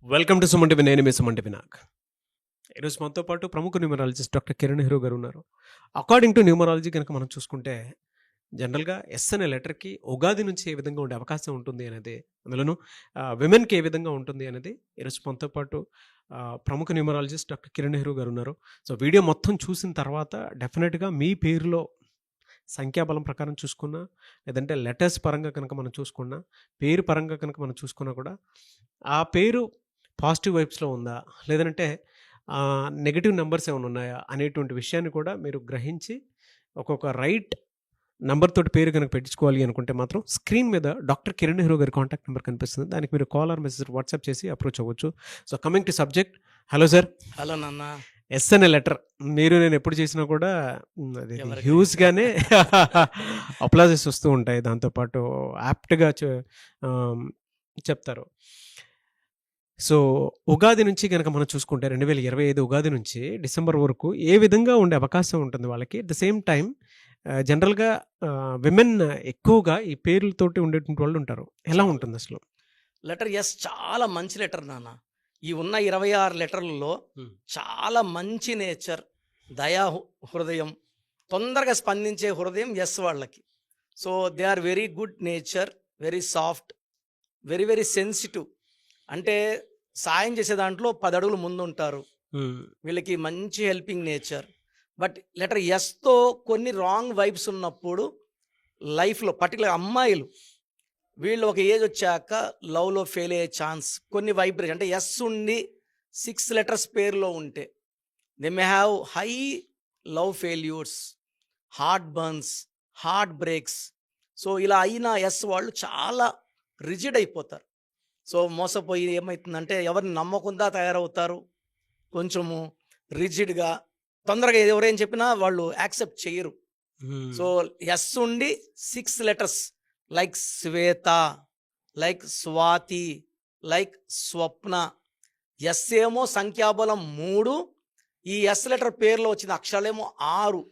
Welcome to Suman TV. నేను మీ Suman TV Nag. ఈరోజు మనతో పాటు ప్రముఖ న్యూమరాలజిస్ట్ డాక్టర్ కిరణ్ నెహ్రూ గారు ఉన్నారు. అకార్డింగ్ టు న్యూమరాలజీ కనుక మనం చూసుకుంటే జనరల్గా ఎస్ అనే లెటర్కి ఉగాది నుంచి ఏ విధంగా ఉండే అవకాశం ఉంటుంది అనేది, అందులోనూ విమెన్కి ఏ విధంగా ఉంటుంది అనేది ఈరోజు మనతో పాటు ప్రముఖ న్యూమరాలజిస్ట్ డాక్టర్ కిరణ్ నెహ్రూ గారు ఉన్నారు. సో వీడియో మొత్తం చూసిన తర్వాత డెఫినెట్గా మీ పేరులో సంఖ్యాబలం ప్రకారం చూసుకున్నా, లేదంటే లెటర్స్ పరంగా కనుక మనం చూసుకున్నా, పేరు పరంగా కనుక మనం చూసుకున్నా కూడా ఆ పేరు పాజిటివ్ వైబ్స్లో ఉందా, లేదంటే నెగిటివ్ నెంబర్స్ ఏమైనా ఉన్నాయా అనేటువంటి విషయాన్ని కూడా మీరు గ్రహించి ఒక్కొక్క రైట్ నెంబర్ తోటి పేరు కనుక పెట్టించుకోవాలి అనుకుంటే మాత్రం స్క్రీన్ మీద డాక్టర్ కిరణ్ నెహ్రూ గారి కాంటాక్ట్ నెంబర్ కనిపిస్తుంది. దానికి మీరు కాల్ ఆర్ మెసేజ్ వాట్సాప్ చేసి అప్రోచ్ అవ్వచ్చు. So coming to subject, hello sir. Hello నాన్న. ఎస్ అనే లెటర్ మీరు నేను ఎప్పుడు చేసినా కూడా అది హ్యూజ్గానే అప్లాజెస్ వస్తూ ఉంటాయి, దాంతోపాటు యాప్ట్గా చెప్తారు. సో ఉగాది నుంచి కనుక మనం చూసుకుంటే 2025 ఉగాది నుంచి డిసెంబర్ వరకు ఏ విధంగా ఉండే అవకాశం ఉంటుంది వాళ్ళకి. అట్ ద సేమ్ టైం జనరల్గా విమెన్ ఎక్కువగా ఈ పేర్లతోటి ఉండేటువంటి వాళ్ళు ఉంటారు. ఎలా ఉంటుంది అసలు? లెటర్ ఎస్ చాలా మంచి లెటర్ నాన్న. ఈ ఉన్న 26 లెటర్లలో చాలా మంచి నేచర్, దయా హృదయం, తొందరగా స్పందించే హృదయం ఎస్ వాళ్ళకి. So they are very good nature, very soft, very very sensitive. అంటే సాయం చేసే దాంట్లో 10 అడుగులు ముందు ఉంటారు. వీళ్ళకి మంచి హెల్పింగ్ నేచర్. బట్ లెటర్ ఎస్తో కొన్ని రాంగ్ వైబ్స్ ఉన్నప్పుడు లైఫ్లో పర్టికులర్ అమ్మాయిలు వీళ్ళు ఒక ఏజ్ వచ్చాక లవ్లో ఫెయిల్ అయ్యే ఛాన్స్, కొన్ని వైబ్రేషన్ అంటే ఎస్ ఉండి 6 లెటర్స్ పేరులో ఉంటే they may have high love failures, heart burns, heart breaks. So ఇలా అయిన ఎస్ వాళ్ళు చాలా రిజిడ్ అయిపోతారు. సో మోసపోయి ఏమవుతుందంటే ఎవరిని నమ్మకుండా తయారవుతారు, కొంచెము రిజిడ్గా, తొందరగా ఎవరేం చెప్పినా వాళ్ళు యాక్సెప్ట్ చేయరు. సో ఎస్ ఉండి 6 లెటర్స్ లైక్ శ్వేత, లైక్ స్వాతి, లైక్ స్వప్న. ఎస్ ఏమో సంఖ్యాబలం 3, ఈ ఎస్ లెటర్ పేరులో వచ్చిన అక్షరాలేమో 6.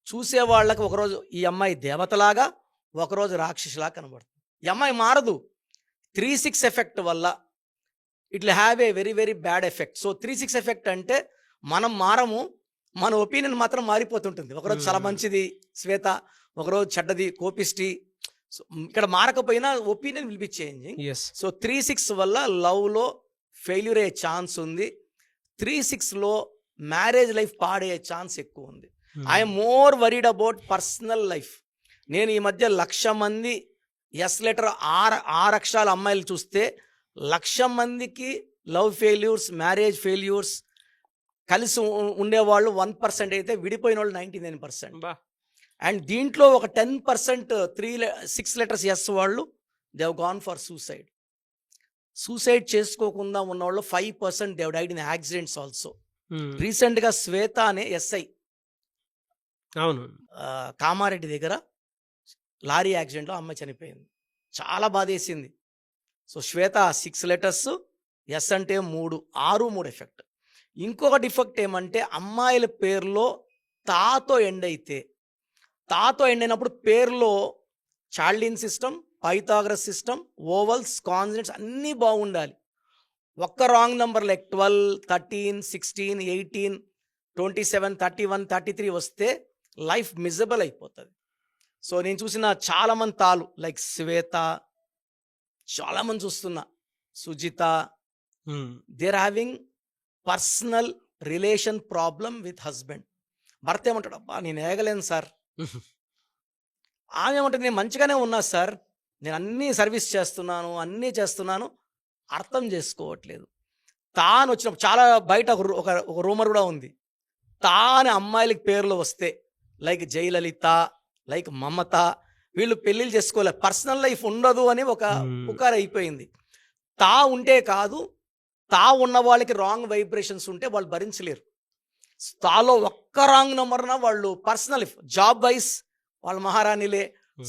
చూసేవాళ్ళకి ఒకరోజు ఈ అమ్మాయి దేవతలాగా, ఒకరోజు రాక్షసిలా కనబడుతుంది. ఈ అమ్మాయి మారదు. 3-6 ఎఫెక్ట్ వల్ల it will have a very very bad effect. So 3-6 effect అంటే మనం మారము, మన ఒపీనియన్ మాత్రం మారిపోతుంటుంది. ఒకరోజు చాలా మంచిది శ్వేత, ఒకరోజు చెడ్డది కోపిష్టి. సో ఇక్కడ మారకపోయినా opinion will be changing. So 3-6 వల్ల లవ్లో ఫెయిల్యూర్ అయ్యే ఛాన్స్ ఉంది. 3-6లో మ్యారేజ్ లైఫ్ పాడే ఛాన్స్ ఎక్కువ ఉంది. I'm more worried about personal life. నేను ఈ మధ్య 1,00,000 మంది ఎస్ లెటర్ 6 అక్షరాల అమ్మాయిలు చూస్తే 1,00,000 మందికి లవ్ ఫెయిల్యూర్స్, మ్యారేజ్ ఫెయిల్యూర్స్, కలిసి ఉండేవాళ్ళు 1% అయితే విడిపోయిన వాళ్ళు 99%. అండ్ దీంట్లో ఒక 10% 6 లెటర్స్ ఎస్ వాళ్ళు they have gone for suicide. Suicide చేసుకోకుండా ఉన్నవాళ్ళు 5% they have died in accidents also. రీసెంట్గా శ్వేత అనే ఎస్ఐ అవును కామారెడ్డి దగ్గర లారీ యాక్సిడెంట్లో అమ్మాయి చనిపోయింది. చాలా బాధేసింది. సో శ్వేత 6 లెటర్స్, ఎస్ అంటే 3, 6-3 ఎఫెక్ట్. ఇంకొక డిఫెక్ట్ ఏమంటే అమ్మాయిల పేరులో తాతో ఎండ్ అయితే, తాతో ఎండ్ అయినప్పుడు పేరులో Chaldean system, Pythagoras system, vowels, consonants అన్నీ బాగుండాలి. ఒక్క రాంగ్ నెంబర్ లైక్ 12, 13, 16, 18, 27, 31, 33 వస్తే లైఫ్ మిజరబుల్ అయిపోతుంది. సో నేను చూసిన చాలామంది తాలు లైక్ శ్వేత, చాలామంది చూస్తున్నా Sujitha, they are having personal relation problem with husband. భర్త ఏమంటాడు, అబ్బా నేను ఏగలేను సార్. ఆమె ఏమంటుంది, నేను మంచిగానే ఉన్నా సార్, నేను అన్నీ సర్వీస్ చేస్తున్నాను, అన్నీ చేస్తున్నాను, అర్థం చేసుకోవట్లేదు. తాను వచ్చినప్పుడు చాలా బయట ఒక రూమర్ కూడా ఉంది, తాను అమ్మాయిలకి పేర్లు వస్తే లైక్ జయలలిత, లైక్ మమత, వీళ్ళు పెళ్ళిళ్ళు చేసుకోలేదు, పర్సనల్ లైఫ్ ఉండదు అని ఒక పుకారు అయిపోయింది. తా ఉంటే కాదు, తా ఉన్న వాళ్ళకి రాంగ్ వైబ్రేషన్స్ ఉంటే వాళ్ళు భరించలేరు. తాలో ఒక్క రాంగ్ నెంబర్న వాళ్ళు పర్సనల్ లైఫ్, జాబ్ వైజ్ వాళ్ళ మహారాణిలే,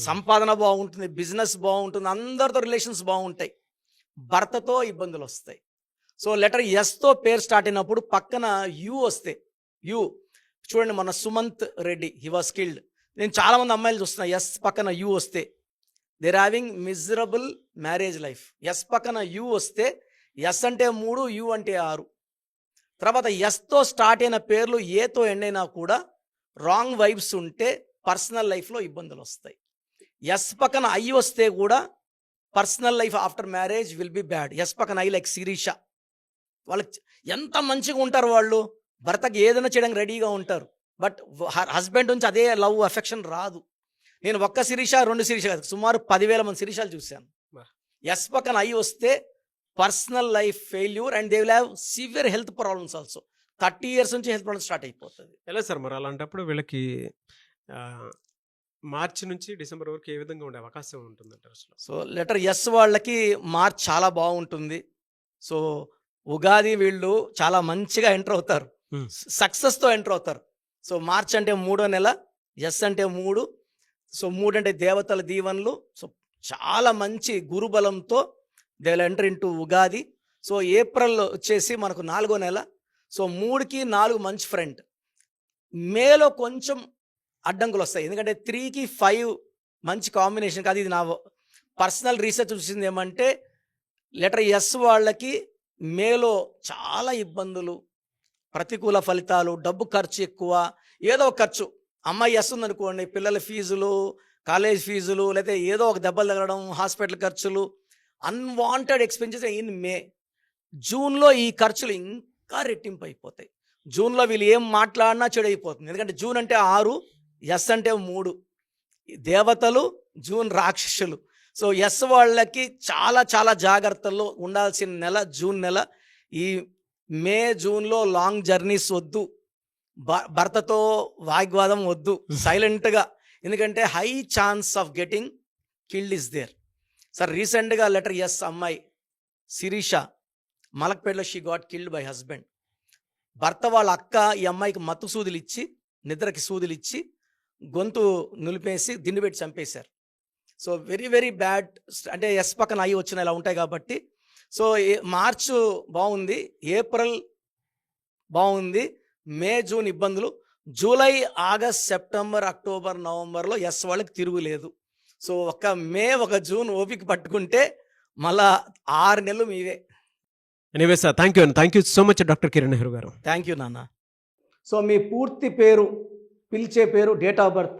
సంపాదన బాగుంటుంది, బిజినెస్ బాగుంటుంది, అందరితో రిలేషన్స్ బాగుంటాయి, భర్తతో ఇబ్బందులు వస్తాయి. సో లెటర్ ఎస్తో పేరు స్టార్ట్ అయినప్పుడు పక్కన యూ వస్తే, యూ చూడండి, మన Sumanth Reddy he was killed. నేను చాలామంది అమ్మాయిలు చూస్తున్నా ఎస్ పక్కన యూ వస్తే they are having miserable marriage life. S పక్కన యూ వస్తే ఎస్ అంటే 3, యు అంటే 6. తర్వాత ఎస్తో స్టార్ట్ అయిన పేర్లు ఏతో ఎండ్ అయినా కూడా రాంగ్ వైబ్స్ ఉంటే పర్సనల్ లైఫ్లో ఇబ్బందులు వస్తాయి. ఎస్ పక్కన ఐ వస్తే కూడా personal life after marriage will be bad. S పక్కన ఐ లైక్ శిరీష, వాళ్ళకి ఎంత మంచిగా ఉంటారు వాళ్ళు, భర్తకి ఏదైనా చేయడానికి రెడీగా ఉంటారు. బట్ హస్బెండ్ నుంచి అదే లవ్ అఫెక్షన్ రాదు. నేను ఒక్క శిరీష 2 శిరీష కాదు, సుమారు 10,000 మంది శిరీషాలు చూశాను. ఎస్ పక్కన ఐ వస్తే personal life failure and they will have severe health problems also. 30 years నుంచి హెల్త్ ప్రాబ్లమ్స్ స్టార్ట్ అయిపోతుంది. ఎలా సార్ మరి అలాంటప్పుడు వీళ్ళకి మార్చి నుంచి డిసెంబర్ వరకు ఏ విధంగా ఉండే అవకాశం ఉంటుందంటారు అసలు? సో లెటర్ ఎస్ వాళ్ళకి మార్చ్ చాలా బాగుంటుంది. సో ఉగాది వీళ్ళు చాలా మంచిగా ఎంటర్ అవుతారు, సక్సెస్తో ఎంటర్ అవుతారు. సో మార్చ్ అంటే 3వ నెల, ఎస్ అంటే 3. సో 3 అంటే దేవతల దీవెనలు. సో చాలా మంచి గురుబలంతో they will enter into Ugadi. So April వచ్చేసి మనకు 4వ నెల. సో 3కి 4 మంచి ఫ్రంట్. మేలో కొంచెం అడ్డంకులు వస్తాయి, ఎందుకంటే 3కి 5 మంచి కాంబినేషన్ కాదు. ఇది నా పర్సనల్ రీసెర్చ్ చూసింది ఏమంటే లెటర్ ఎస్ వాళ్ళకి మేలో చాలా ఇబ్బందులు, ప్రతికూల ఫలితాలు, డబ్బు ఖర్చు ఎక్కువ, ఏదో ఒక ఖర్చు. అమ్మాయి ఎస్ ఉందనుకోండి, పిల్లల ఫీజులు, కాలేజ్ ఫీజులు, లేకపోతే ఏదో ఒక దెబ్బలు తగలడం, హాస్పిటల్ ఖర్చులు, అన్వాంటెడ్ ఎక్స్పెన్సెస్ ఇన్ మే. జూన్లో ఈ ఖర్చులు ఇంకా రెట్టింపు అయిపోతాయి. జూన్లో వీళ్ళు ఏం మాట్లాడినా చెడు అయిపోతుంది, ఎందుకంటే జూన్ అంటే 6, ఎస్ అంటే 3. దేవతలు, జూన్ రాక్షసులు. సో ఎస్ వాళ్ళకి చాలా చాలా జాగ్రత్తల్లో ఉండాల్సిన నెల జూన్ నెల. ఈ మే జూన్లో లాంగ్ జర్నీస్ వద్దు, భర్తతో వాగ్వాదం వద్దు, సైలెంట్గా, ఎందుకంటే high chance of getting killed is there. Sir రీసెంట్గా లెటర్ ఎస్ అమ్మాయి శిరీష మలక్పేటలో she got killed by husband. భర్త వాళ్ళ అక్క ఈ అమ్మాయికి మత్తు సూదులు ఇచ్చి, నిద్రకి సూదులు ఇచ్చి, గొంతు నులిపేసి దిండు పెట్టి చంపేశారు. So very very bad. అంటే ఎస్ పక్కన అయ్యి వచ్చిన ఇలా ఉంటాయి కాబట్టి. సో మార్చ్ బాగుంది, ఏప్రిల్ బాగుంది, మే జూన్ ఇబ్బందులు, జూలై ఆగస్ట్ సెప్టెంబర్ అక్టోబర్ నవంబర్లో ఎస్ వాళ్ళకి తిరుగులేదు. సో ఒక మే ఒక జూన్ ఓపిక పట్టుకుంటే మళ్ళా 6 నెలలు మీవే. Anyway sir, thank you so much doctor Kiran Nehru garu. Thank you నాన్న. సో మీ పూర్తి పేరు, పిలిచే పేరు, డేట్ ఆఫ్ బర్త్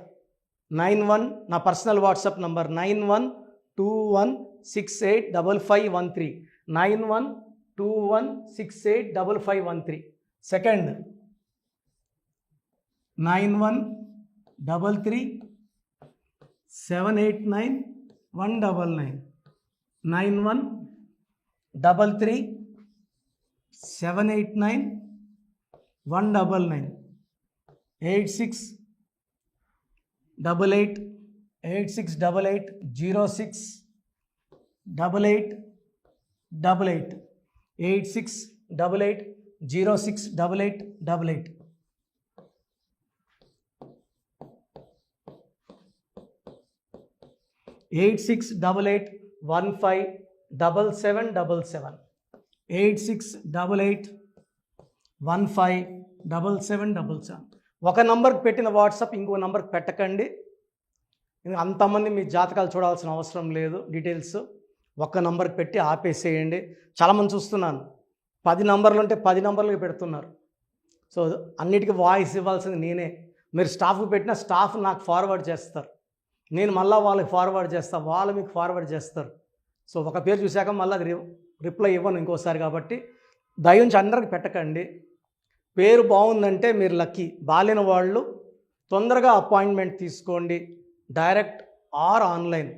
91, నా పర్సనల్ వాట్సాప్ నంబర్ 9121685513, 9121685513. సెకండ్ 9133789199, 9133789199, 868886880688, 8688068888. 8688157777, 8688157777. ఒక నంబర్కి పెట్టిన వాట్సాప్ ఇంకో నంబర్కి పెట్టకండి, అంతమంది మీ జాతకాలు చూడాల్సిన అవసరం లేదు. డీటెయిల్స్ ఒక్క నంబర్కి పెట్టి ఆపేసేయండి. చాలామంది చూస్తున్నాను 10 నంబర్లు ఉంటే 10 నంబర్లకి పెడుతున్నారు. సో అన్నిటికీ వాయిస్ ఇవ్వాల్సింది నేనే. మీరు స్టాఫ్కి పెట్టిన స్టాఫ్ నాకు ఫార్వర్డ్ చేస్తారు, నేను మళ్ళీ వాళ్ళకి ఫార్వర్డ్ చేస్తాను, వాళ్ళు మీకు ఫార్వర్డ్ చేస్తారు. సో ఒక పేరు చూశాక మళ్ళీ అది రిప్లై ఇవ్వను ఇంకోసారి. కాబట్టి దయించి అందరికి పెట్టకండి. పేరు బాగుందంటే మీరు లక్కీ. బాలేని వాళ్ళు తొందరగా అపాయింట్మెంట్ తీసుకోండి, డైరెక్ట్ ఆర్ ఆన్లైన్.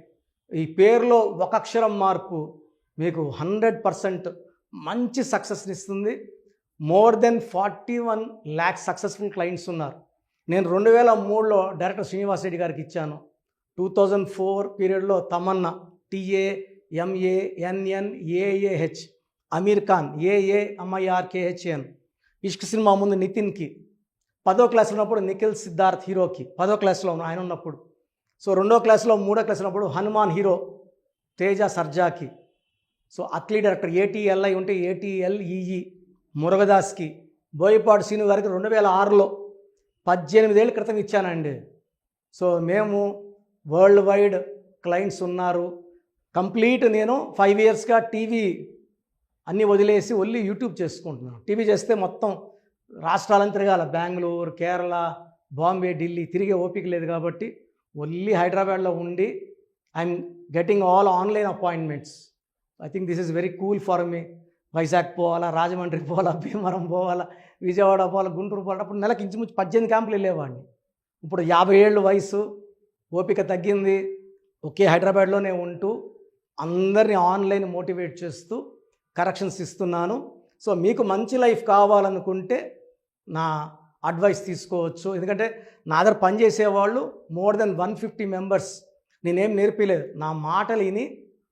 ఈ పేరులో ఒక అక్షరం మార్పు మీకు 100% మంచి సక్సెస్ని ఇస్తుంది. More than 41 lakh successful clients ఉన్నారు. నేను 2003లో డైరెక్టర్ శ్రీనివాస్ రెడ్డి గారికి ఇచ్చాను. 2004 పీరియడ్లో తమన్నా, TAMANNAAH, అమీర్ ఖాన్, AAMIRKHN, ఇష్క్ సినిమా ముందు నితిన్కి, 10వ క్లాస్లో ఉన్నప్పుడు నిఖిల్ సిద్ధార్థ్ హీరోకి, 10వ క్లాస్లో ఆయన ఉన్నప్పుడు. సో 2వ క్లాస్లో 3వ క్లాస్ ఉన్నప్పుడు హనుమాన్ హీరో తేజ సర్జాకి. సో అట్లీ డైరెక్టర్ ATLI ఉంటే ATLEE మురుగదాస్కి, బోయపాడు సీను గారికి 2006లో 18 ఏళ్ళ క్రితం ఇచ్చానండి. సో మేము వరల్డ్ వైడ్ క్లయింట్స్ ఉన్నారు. కంప్లీట్ నేను 5 yearsగా టీవీ అన్నీ వదిలేసి ఓన్లీ యూట్యూబ్ చేసుకుంటున్నాను. టీవీ చేస్తే మొత్తం రాష్ట్రాలను తిరగాల, బెంగళూరు, కేరళ, బాంబే, ఢిల్లీ తిరిగే ఓపిక లేదు కాబట్టి ఓన్లీ హైదరాబాద్లో ఉండి I'm getting all online appointments. I think this is very cool for me. Vizag పోవాలా, రాజమండ్రి పోవాలా, భీమవరం పోవాలా, విజయవాడ పోవాలా, గుంటూరు పోవాలా. అప్పుడు నెలకి ఇంచుమించు 18 క్యాంపులు వెళ్ళేవాడిని. ఇప్పుడు 50 ఏళ్ళు వయసు, ఓపిక తగ్గింది. ఒకే హైదరాబాద్లోనే ఉంటూ అందరినీ ఆన్లైన్ మోటివేట్ చేస్తూ కరెక్షన్స్ ఇస్తున్నాను. సో మీకు మంచి లైఫ్ కావాలనుకుంటే నా అడ్వైస్ తీసుకోవచ్చు. ఎందుకంటే నా దగ్గర పనిచేసేవాళ్ళు మోర్ దెన్ 150 మెంబర్స్. నేనేం నేర్పిలేదు, నా మాటలు విని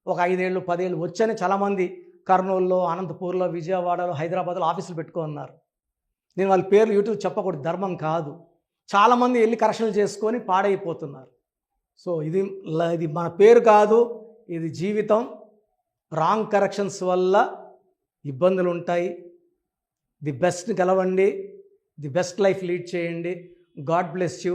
ఒక 5 ఏళ్ళు 10 ఏళ్ళు వచ్చని చాలామంది కర్నూలులో, అనంతపూర్లో, విజయవాడలో, హైదరాబాద్లో ఆఫీసులు పెట్టుకున్నారు. నేను వాళ్ళ పేర్లు యూట్యూబ్ చెప్పకూడదు, ధర్మం కాదు. చాలామంది వెళ్ళి కరెక్షన్లు చేసుకొని పాడైపోతున్నారు. సో ఇది మన పేరు కాదు, ఇది జీవితం. రాంగ్ కరెక్షన్స్ వల్ల ఇబ్బందులు ఉంటాయి. ది బెస్ట్ని గెలవండి, ది బెస్ట్ లైఫ్ లీడ్ చేయండి. God bless you.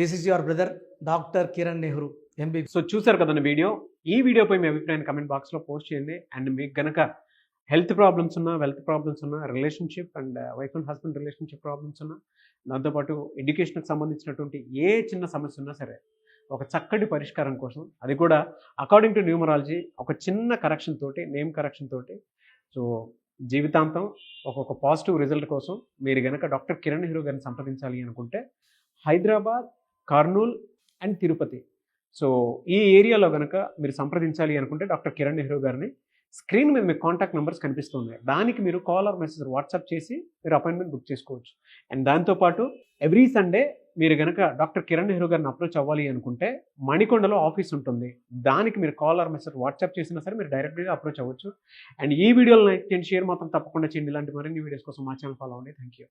This is your brother doctor Kiran Nehru, MBB. So చూసారు కదండి వీడియో. ఈ వీడియోపై మీ అభిప్రాయాన్ని కమెంట్ బాక్స్లో పోస్ట్ చేయండి. అండ్ మీకు కనుక హెల్త్ ప్రాబ్లమ్స్ ఉన్నా, వెల్త్ ప్రాబ్లమ్స్ ఉన్నా, relationship and wife and husband relationship problems ఉన్నా, దాంతోపాటు ఎడ్యుకేషన్కి సంబంధించినటువంటి ఏ చిన్న సమస్య ఉన్నా సరే ఒక చక్కటి పరిష్కారం కోసం, అది కూడా అకార్డింగ్ టు న్యూమరాలజీ, ఒక చిన్న కరెక్షన్ తోటి, నేమ్ కరెక్షన్ తోటి, సో జీవితాంతం ఒక పాజిటివ్ రిజల్ట్ కోసం మీరు కనుక డాక్టర్ కిరణ్ నెహ్రూ గారిని సంప్రదించాలి అనుకుంటే హైదరాబాద్, కర్నూల్ అండ్ తిరుపతి, సో ఈ ఏరియాలో కనుక మీరు సంప్రదించాలి అనుకుంటే డాక్టర్ కిరణ్ నెహ్రూ గారిని స్క్రీన్ మీద మీకు కాంటాక్ట్ నెంబర్స్ కనిపిస్తున్నాయి. దానికి మీరు కాల్ ఆర్ మెసేజ్ వాట్సాప్ చేసి మీరు అపాయింట్మెంట్ బుక్ చేసుకోవచ్చు. అండ్ దాంతోపాటు ఎవ్రీ సండే మీరు కనుక డాక్టర్ కిరణ్ నెహ్రూ గారిని అప్రోచ్ అవ్వాలి అనుకుంటే మణికొండలో ఆఫీస్ ఉంటుంది. దానికి మీరు కాల్ ఆర్ మెసేజ్ వాట్సాప్ చేసినా సరే మీరు డైరెక్ట్గా అప్రోచ్ అవ్వచ్చు. అండ్ ఈ వీడియోలో లైక్ చేయండి, షేర్ మాత్రం తప్పకుండా చేయండి. ఇలాంటి మరిన్ని వీడియోస్ కోసం మా ఛానల్ ఫాలో అవ్వండి. Thank you.